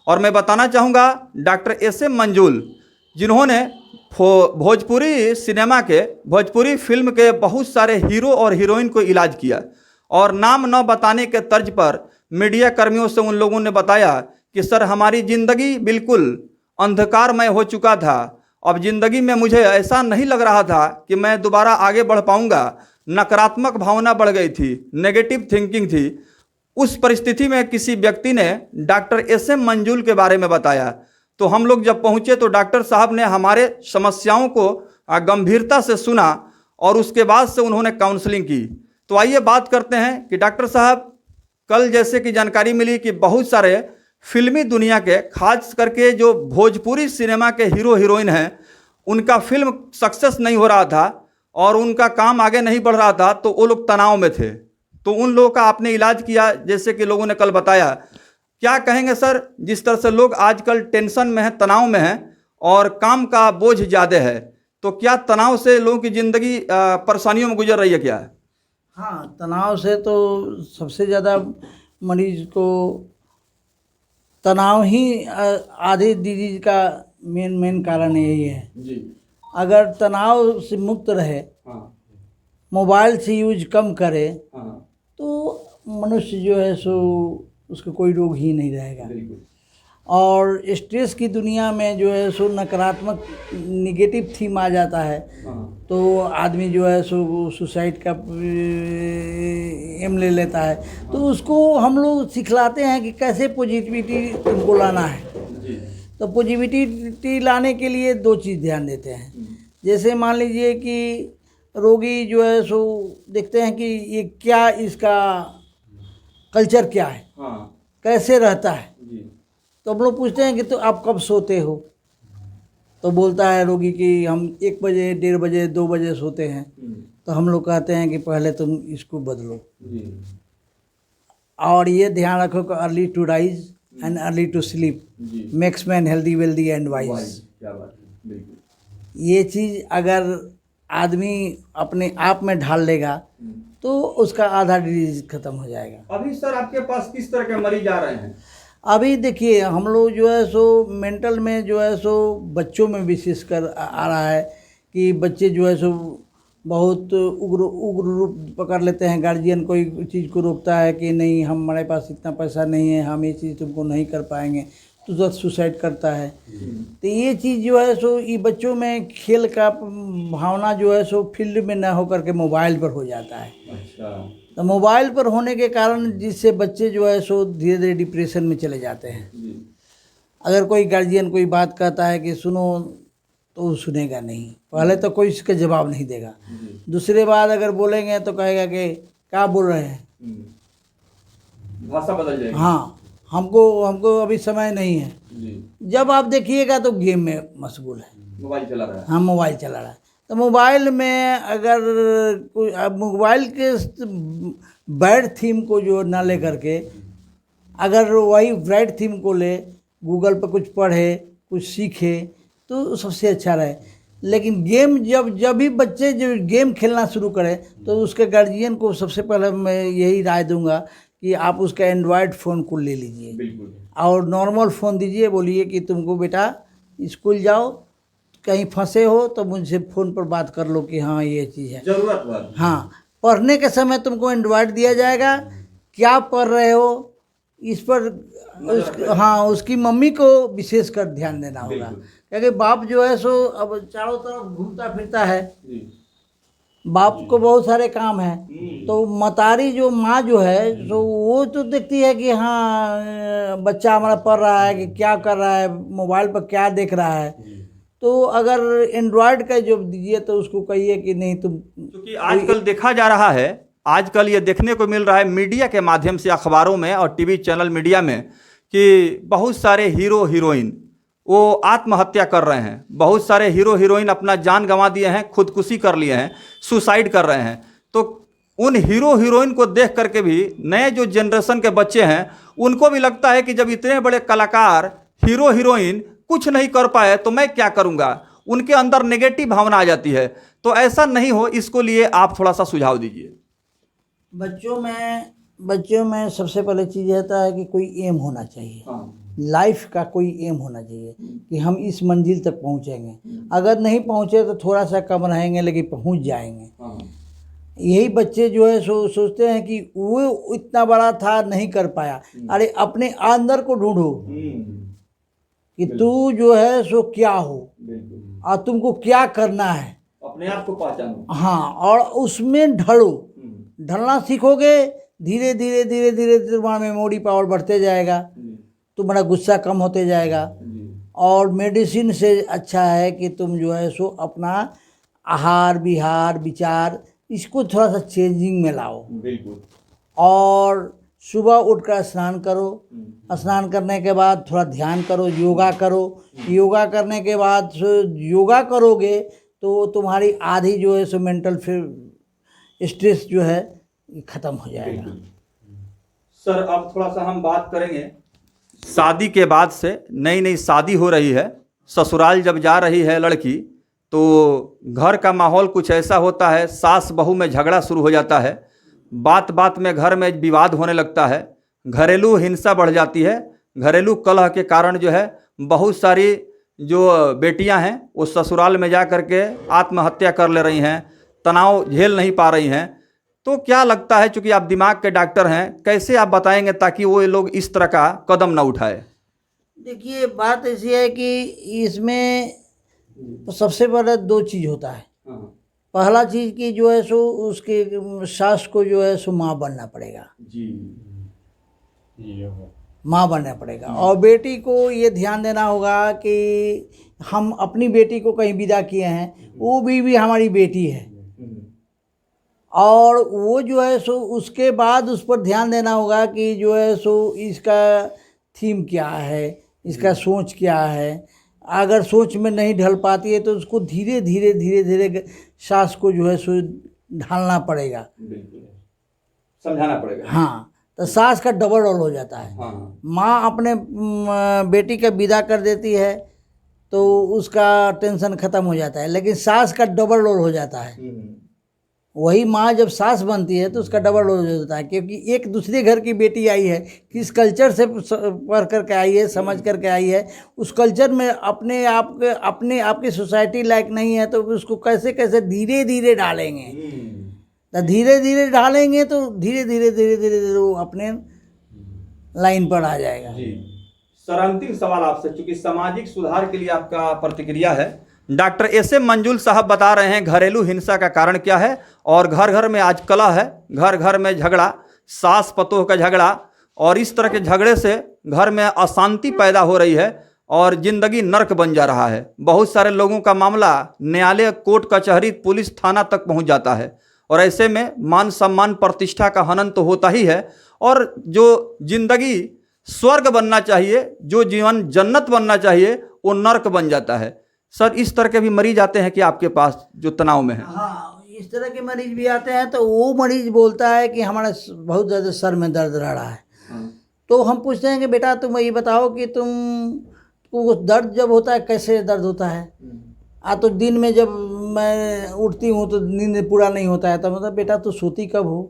और मैं बताना चाहूँगा डॉक्टर एस.एम. मंजुल, जिन्होंने भोजपुरी सिनेमा के, भोजपुरी फिल्म के बहुत सारे हीरो और हीरोइन को इलाज किया, और नाम न बताने के तर्ज पर मीडिया कर्मियों से उन लोगों ने बताया कि सर हमारी ज़िंदगी बिल्कुल अंधकारमय हो चुका था, अब ज़िंदगी में मुझे ऐसा नहीं लग रहा था कि मैं दोबारा आगे बढ़ पाऊंगा, नकारात्मक भावना बढ़ गई थी, नेगेटिव थिंकिंग थी। उस परिस्थिति में किसी व्यक्ति ने डॉक्टर एस.एम. मंजुल के बारे में बताया, तो हम लोग जब पहुंचे तो डॉक्टर साहब ने हमारे समस्याओं को गंभीरता से सुना और उसके बाद से उन्होंने काउंसलिंग की। तो आइए बात करते हैं कि डॉक्टर साहब, कल जैसे कि जानकारी मिली कि बहुत सारे फिल्मी दुनिया के, खास करके जो भोजपुरी सिनेमा के हीरो हीरोइन हैं, उनका फिल्म सक्सेस नहीं हो रहा था और उनका काम आगे नहीं बढ़ रहा था, तो वो लोग तनाव में थे। तो उन लोगों का आपने इलाज किया, जैसे कि लोगों ने कल बताया। क्या कहेंगे सर, जिस तरह से लोग आजकल टेंशन में हैं, तनाव में हैं और काम का बोझ ज़्यादा है, तो क्या तनाव से लोगों की ज़िंदगी परेशानियों में गुजर रही है क्या? हाँ, तनाव से तो सबसे ज़्यादा मरीज को तनाव ही आधे डिजीज का मेन कारण यही है जी। अगर तनाव से मुक्त रहे, हाँ। मोबाइल से यूज कम करे, हाँ। तो मनुष्य जो है सो उसको कोई रोग ही नहीं रहेगा। बिल्कुल। और स्ट्रेस की दुनिया में जो है सो नकारात्मक निगेटिव थीम आ जाता है। हाँ। तो आदमी जो है सो सुसाइड का एम ले लेता है। तो उसको हम लोग सिखलाते हैं कि कैसे पॉजिटिविटी तुमको लाना है। जी। तो पॉजिटिविटी लाने के लिए दो चीज़ ध्यान देते हैं। जैसे मान लीजिए कि रोगी जो है सो देखते हैं कि ये क्या, इसका कल्चर क्या है, हाँ। कैसे रहता है। जी। तो हम लोग पूछते हैं कि तो आप कब सोते हो, तो बोलता है रोगी कि हम 1 बजे, 1:30 बजे, 2 बजे सोते हैं। तो हम लोग कहते हैं कि पहले तुम इसको बदलो जी। और ये ध्यान रखो कि early to rise and early to sleep makes man healthy wealthy and wise. क्या बात है, बिल्कुल। ये चीज़ अगर आदमी अपने आप में ढाल लेगा तो उसका आधा डिजीज खत्म हो जाएगा। अभी सर आपके पास किस तरह के मरीज आ रहे हैं? अभी देखिए, हम लोग जो है सो मेंटल में जो है सो बच्चों में विशेष कर आ रहा है कि बच्चे जो है सो बहुत उग्र रूप पकड़ लेते हैं। गार्जियन कोई चीज़ को रोकता है कि नहीं, हमारे पास इतना पैसा नहीं है, हम ये चीज़ तुमको नहीं कर पाएंगे, तो तुरंत सुसाइड करता है। तो ये चीज़ जो है सो ये बच्चों में खेल का भावना जो है सो फील्ड में ना होकर के मोबाइल पर हो जाता है। अच्छा। तो मोबाइल पर होने के कारण जिससे बच्चे जो है सो धीरे धीरे डिप्रेशन में चले जाते हैं। अगर कोई गार्जियन कोई बात कहता है कि सुनो, तो वो सुनेगा नहीं। पहले तो कोई इसका जवाब नहीं देगा। दूसरे बार अगर बोलेंगे तो कहेगा कि क्या बोल रहे हैं, भाषा बदल जाएगी। हाँ, हमको अभी समय नहीं है। जब आप देखिएगा तो गेम में मशगूल है, मोबाइल चला रहा है। हाँ, मोबाइल चला रहा है। तो मोबाइल में अगर कोई मोबाइल के बैड थीम को जो ना ले करके अगर वही ब्राइट थीम को ले, गूगल पर कुछ पढ़े, कुछ सीखे, तो सबसे अच्छा रहे। लेकिन गेम जब भी बच्चे जो गेम खेलना शुरू करें तो उसके गार्जियन को सबसे पहले मैं यही राय दूंगा कि आप उसका एंड्रॉयड फ़ोन को ले लीजिए और नॉर्मल फ़ोन दीजिए। बोलिए कि तुमको बेटा स्कूल जाओ, कहीं फंसे हो तो मुझसे फ़ोन पर बात कर लो कि हाँ ये चीज़ है जरूरत बात। हाँ, पढ़ने के समय तुमको एंड्रॉयड दिया जाएगा, क्या पढ़ रहे हो इस पर उसकी मम्मी को विशेष कर ध्यान देना होगा। क्योंकि बाप जो है सो अब चारों तरफ घूमता फिरता है, बाप को बहुत सारे काम है। तो मतारी जो माँ जो है तो वो तो देखती है कि हाँ बच्चा हमारा पढ़ रहा है कि क्या कर रहा है, मोबाइल पर क्या देख रहा है। तो अगर एंड्रॉयड का जो दीजिए तो उसको कहिए कि नहीं तुम, क्योंकि आजकल देखा जा रहा है, आजकल ये देखने को मिल रहा है मीडिया के माध्यम से, अखबारों में और टीवी चैनल मीडिया में, कि बहुत सारे हीरो हीरोइन वो आत्महत्या कर रहे हैं। बहुत सारे हीरो हीरोइन अपना जान गंवा दिए हैं, खुदकुशी कर लिए हैं, सुसाइड कर रहे हैं। तो उन हीरो हीरोइन को देख करके भी नए जो जनरेशन के बच्चे हैं उनको भी लगता है कि जब इतने बड़े कलाकार हीरो हीरोइन कुछ नहीं कर पाए तो मैं क्या करूँगा। उनके अंदर नेगेटिव भावना आ जाती है। तो ऐसा नहीं हो, इसको लिए आप थोड़ा सा सुझाव दीजिए। बच्चों में सबसे पहले चीज़ रहता है कि कोई एम होना चाहिए। लाइफ का कोई एम होना चाहिए कि हम इस मंजिल तक पहुंचेंगे। अगर नहीं पहुंचे तो थोड़ा सा कम रहेंगे लेकिन पहुंच जाएंगे। यही बच्चे जो है सोचते हैं कि वो इतना बड़ा था नहीं कर पाया। अरे अपने अंदर को ढूंढो कि तू जो है सो क्या हो और तुमको क्या करना है, अपने आप को पहचानो। हाँ, और उसमें ढलो। ढलना सीखोगे, धीरे धीरे धीरे धीरे तुम्हारा मेमोरी पावर बढ़ते जाएगा, तुम्हारा गुस्सा कम होते जाएगा। और मेडिसिन से अच्छा है कि तुम जो है सो अपना आहार विहार विचार इसको थोड़ा सा चेंजिंग में लाओ। बिल्कुल। और सुबह उठकर स्नान करो, स्नान करने के बाद थोड़ा ध्यान करो, योगा करो। योगा करने के बाद योगा करोगे तो तुम्हारी आधी जो है सो मेंटल फिर स्ट्रेस जो है ख़त्म हो जाएगा। सर अब थोड़ा सा हम बात करेंगे शादी के बाद से। नई नई शादी हो रही है, ससुराल जब जा रही है लड़की तो घर का माहौल कुछ ऐसा होता है, सास बहू में झगड़ा शुरू हो जाता है, बात बात में घर में विवाद होने लगता है, घरेलू हिंसा बढ़ जाती है। घरेलू कलह के कारण जो है बहुत सारी जो बेटियां हैं वो ससुराल में जा कर के आत्महत्या कर ले रही हैं, तनाव झेल नहीं पा रही हैं। तो क्या लगता है, चूँकि आप दिमाग के डॉक्टर हैं, कैसे आप बताएंगे ताकि वो लोग इस तरह का कदम ना उठाए? देखिए बात ऐसी है कि इसमें सबसे पहले दो चीज़ होता है। पहला चीज़ की जो है सो उसके सास को जो है सो माँ बनना पड़ेगा माँ बनना पड़ेगा। और बेटी को ये ध्यान देना होगा कि हम अपनी बेटी को कहीं विदा किए हैं, वो भी हमारी बेटी है। और वो जो है सो उसके बाद उस पर ध्यान देना होगा कि जो है सो इसका थीम क्या है, इसका सोच क्या है। अगर सोच में नहीं ढल पाती है तो उसको धीरे धीरे धीरे धीरे सास को जो है सो ढालना पड़ेगा, समझाना पड़ेगा। हाँ, तो सास का डबल रोल हो जाता है। हाँ। माँ अपने बेटी का विदा कर देती है तो उसका टेंशन ख़त्म हो जाता है, लेकिन सास का डबल रोल हो जाता है। वही माँ जब सास बनती है तो उसका डबल रोल हो जाता है, क्योंकि एक दूसरे घर की बेटी आई है, किस कल्चर से पढ़ करके आई है, समझ करके आई है, उस कल्चर में अपने आप की सोसाइटी लायक नहीं है, तो उसको कैसे कैसे धीरे धीरे डालेंगे। तो धीरे धीरे डालेंगे तो धीरे धीरे धीरे धीरे धीरे वो अपने लाइन पर आ जाएगा। जी सर, अंतिम सवाल आपसे, चूंकि सामाजिक सुधार के लिए आपका प्रतिक्रिया है, डॉक्टर एस.एम. मंजुल साहब बता रहे हैं घरेलू हिंसा का कारण क्या है, और घर घर में आज कलह है, घर घर में झगड़ा, सास पतोह का झगड़ा, और इस तरह के झगड़े से घर में अशांति पैदा हो रही है और ज़िंदगी नर्क बन जा रहा है। बहुत सारे लोगों का मामला न्यायालय, कोर्ट कचहरी, पुलिस थाना तक पहुंच जाता है, और ऐसे में मान सम्मान प्रतिष्ठा का हनन तो होता ही है, और जो ज़िंदगी स्वर्ग बनना चाहिए, जो जीवन जन्नत बनना चाहिए, वो नर्क बन जाता है। सर इस तरह के भी मरीज आते हैं कि आपके पास जो तनाव में है? हाँ, इस तरह के मरीज भी आते हैं। तो वो मरीज बोलता है कि हमारा बहुत ज़्यादा सर में दर्द रह रहा है। तो हम पूछते हैं कि बेटा तुम ये बताओ कि तुमको दर्द जब होता है कैसे दर्द होता है? तो दिन में जब मैं उठती हूँ तो नींद पूरा नहीं होता है। तो मतलब बेटा तो सोती कब हो?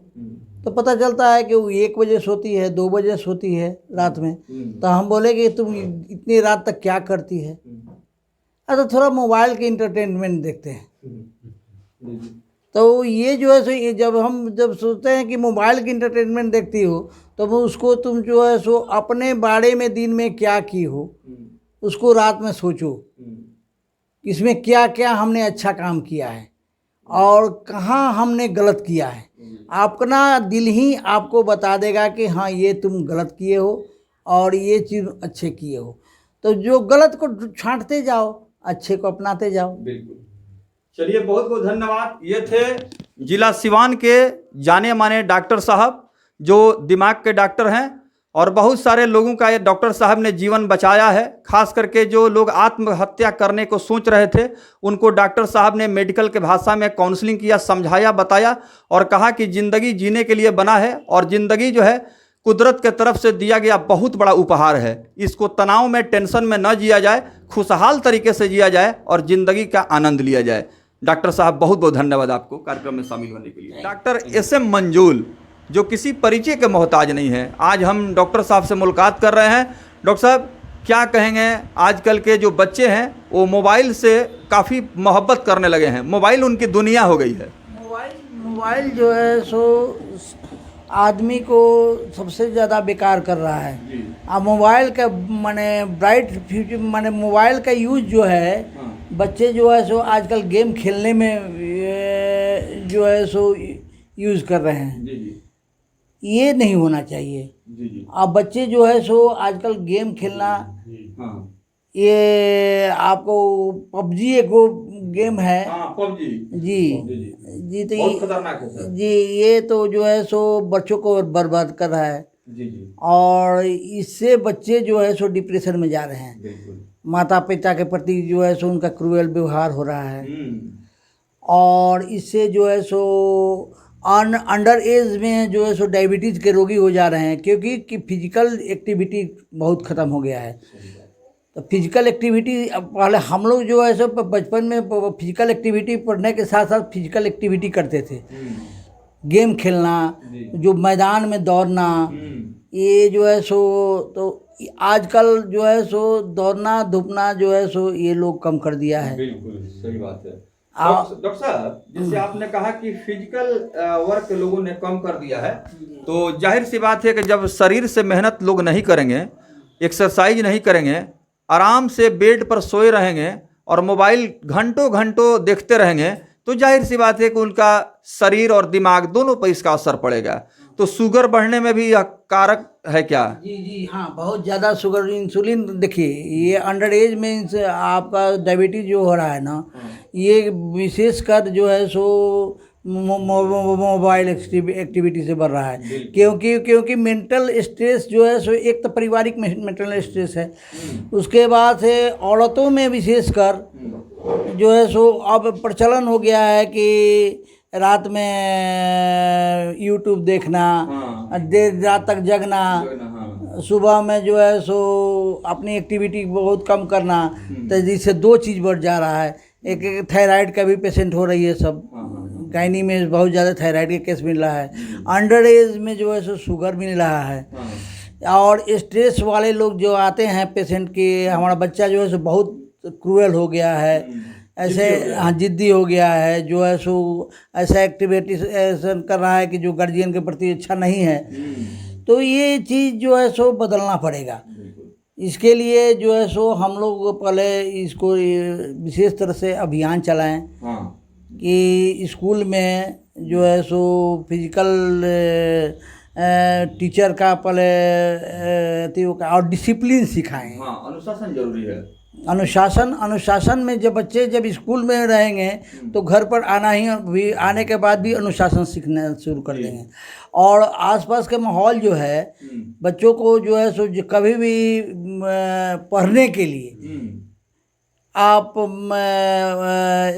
तो पता चलता है कि वो 1 बजे सोती है, 2 बजे सोती है रात में। तो हम बोले कि तुम इतनी रात तक क्या करती है? तो थोड़ा मोबाइल के इंटरटेनमेंट देखते हैं। तो ये जो है सो जब सोचते हैं कि मोबाइल की इंटरटेनमेंट देखती हो, तो वो उसको तुम जो है सो अपने बारे में दिन में क्या की हो उसको रात में सोचो, इसमें क्या क्या हमने अच्छा काम किया है और कहाँ हमने गलत किया है। अपना दिल ही आपको बता देगा कि हाँ ये तुम गलत किए हो और ये चीज़ अच्छे किए हो। तो जो गलत को छांटते जाओ, अच्छे को अपनाते जाओ। बिल्कुल। चलिए बहुत बहुत धन्यवाद। ये थे जिला सिवान के जाने माने डॉक्टर साहब, जो दिमाग के डॉक्टर हैं, और बहुत सारे लोगों का ये डॉक्टर साहब ने जीवन बचाया है। खास करके जो लोग आत्महत्या करने को सोच रहे थे, उनको डॉक्टर साहब ने मेडिकल के भाषा में काउंसलिंग किया, समझाया, बताया, और कहा कि ज़िंदगी जीने के लिए बना है, और ज़िंदगी जो है कुदरत के तरफ से दिया गया बहुत बड़ा उपहार है। इसको तनाव में, टेंशन में न जिया जाए, खुशहाल तरीके से जिया जाए और ज़िंदगी का आनंद लिया जाए। डॉक्टर साहब बहुत बहुत धन्यवाद आपको कार्यक्रम में शामिल होने के लिए। Doctor SM. मंजुल जो किसी परिचय के मोहताज नहीं है, आज हम डॉक्टर साहब से मुलाकात कर रहे हैं। डॉक्टर साहब क्या कहेंगे, आजकल के जो बच्चे हैं वो मोबाइल से काफ़ी मोहब्बत करने लगे हैं, मोबाइल उनकी दुनिया हो गई है। मोबाइल जो है सो आदमी को सबसे ज़्यादा बेकार कर रहा है। अब मोबाइल का माने ब्राइट फ्यूचर माने मोबाइल का यूज़ जो है बच्चे जो है सो आजकल गेम खेलने में जो है सो यूज़ कर रहे हैं। ये नहीं होना चाहिए। अब बच्चे जो है सो आजकल गेम खेलना, ये आपको पबजी एक वो गेम है। पबजी जी तो बहुत खतरनाक है सर। जी ये तो जो है सो बच्चों को बर्बाद कर रहा है। और इससे बच्चे जो है सो डिप्रेशन में जा रहे हैं। माता पिता के प्रति जो है सो उनका क्रूएल व्यवहार हो रहा है। और इससे जो है सो अंडर एज में जो है सो डायबिटीज़ के रोगी हो जा रहे हैं, क्योंकि फिजिकल एक्टिविटी बहुत ख़त्म हो गया है। तो फिजिकल एक्टिविटी, अब पहले हम लोग जो है सो बचपन में फिजिकल एक्टिविटी पढ़ने के साथ साथ फिजिकल एक्टिविटी करते थे। गेम खेलना, जो मैदान में दौड़ना, ये जो है सो तो आजकल जो है सो दौड़ना धूपना जो है सो ये लोग कम कर दिया है। बिल्कुल सही बात है। डॉक्टर साहब, जैसे आपने कहा कि फिजिकल वर्क लोगों ने कम कर दिया है, तो जाहिर सी बात है कि जब शरीर से मेहनत लोग नहीं करेंगे, एक्सरसाइज नहीं करेंगे, आराम से बेड पर सोए रहेंगे और मोबाइल घंटों घंटों देखते रहेंगे, तो जाहिर सी बात है कि उनका शरीर और दिमाग दोनों पर इसका असर पड़ेगा। तो शुगर बढ़ने में भी यह कारक है क्या? जी हाँ, बहुत ज़्यादा शुगर, इंसुलिन, देखिए ये अंडर एज में आपका डायबिटीज जो हो रहा है ना, ये विशेषकर जो है सो मोबाइल एक्टिविटी से बढ़ रहा है। क्योंकि मेंटल स्ट्रेस जो है सो एक तो पारिवारिक मेंटल स्ट्रेस है, उसके बाद से औरतों में विशेषकर जो है सो अब प्रचलन हो गया है कि रात में यूट्यूब देखना, देर रात तक जगना, सुबह में जो है सो अपनी एक्टिविटी बहुत कम करना, तो जिससे दो चीज़ बढ़ जा रहा है। एक थायराइड का भी पेशेंट हो रही है, सब गायनी में बहुत ज़्यादा थायराइड के केस मिल रहा है, अंडर एज में जो है सो शुगर मिल रहा है। और स्ट्रेस वाले लोग जो आते हैं पेशेंट के, हमारा बच्चा जो है सो बहुत क्रूएल हो गया है, ऐसे हाँ जिद्दी हो गया है, जो है सो ऐसा एक्टिविटी ऐसा कर रहा है कि जो गार्जियन के प्रति अच्छा नहीं है। तो ये चीज़ जो है सो बदलना पड़ेगा। इसके लिए जो है सो हम लोग पहले इसको विशेष तरह से अभियान चलाएं कि स्कूल में जो है सो फिजिकल टीचर का पहले और डिसिप्लिन सिखाएं। अनुशासन जरूरी है। अनुशासन में जब बच्चे जब स्कूल में रहेंगे तो घर पर आने के बाद भी अनुशासन सीखना शुरू कर देंगे। और आसपास के माहौल जो है बच्चों को जो है सो कभी भी पढ़ने के लिए आप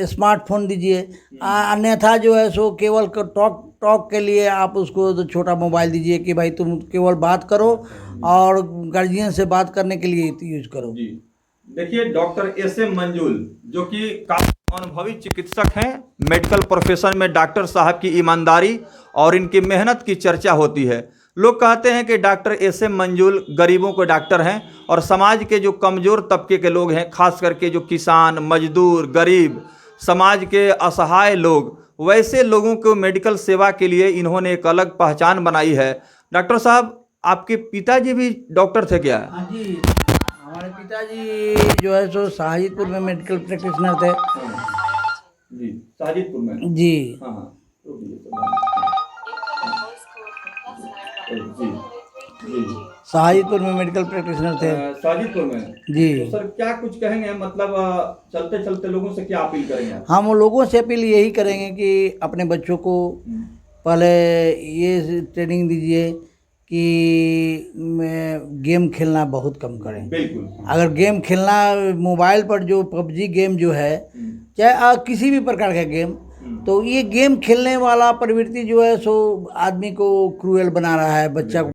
स्मार्टफोन दीजिए, अन्यथा जो है सो केवल टॉक के लिए आप उसको तो छोटा मोबाइल दीजिए कि भाई तुम केवल बात करो और गार्जियन से बात करने के लिए यूज करो। देखिए, डॉक्टर एस.एम. मंजूल जो कि काफी अनुभवी चिकित्सक हैं, मेडिकल प्रोफेशन में डॉक्टर साहब की ईमानदारी और इनकी मेहनत की चर्चा होती है। लोग कहते हैं कि डॉक्टर एस.एम. मंजूल गरीबों के डॉक्टर हैं और समाज के जो कमज़ोर तबके के लोग हैं, खास करके जो किसान, मजदूर, गरीब, समाज के असहाय लोग, वैसे लोगों को मेडिकल सेवा के लिए इन्होंने एक अलग पहचान बनाई है। डॉक्टर साहब, आपके पिताजी भी डॉक्टर थे क्या? हाँ जी, हमारे पिताजी जो है सो शाहजीपुर में मेडिकल प्रैक्टिशनर थे। जी, शाहजीपुर में? जी शाहजीपुर में मेडिकल प्रैक्टिशनर थे। शाहजीपुर में? जी। तो सर क्या कुछ कहेंगे, मतलब चलते चलते लोगों से क्या अपील करेंगे? हम लोगों से अपील यही करेंगे कि अपने बच्चों को पहले ये ट्रेनिंग दीजिए कि गेम खेलना बहुत कम करें। बिल्कुल। अगर गेम खेलना, मोबाइल पर जो पबजी गेम जो है, चाहे किसी भी प्रकार का गेम, तो ये गेम खेलने वाला प्रवृत्ति जो है सो आदमी को क्रूएल बना रहा है, बच्चा को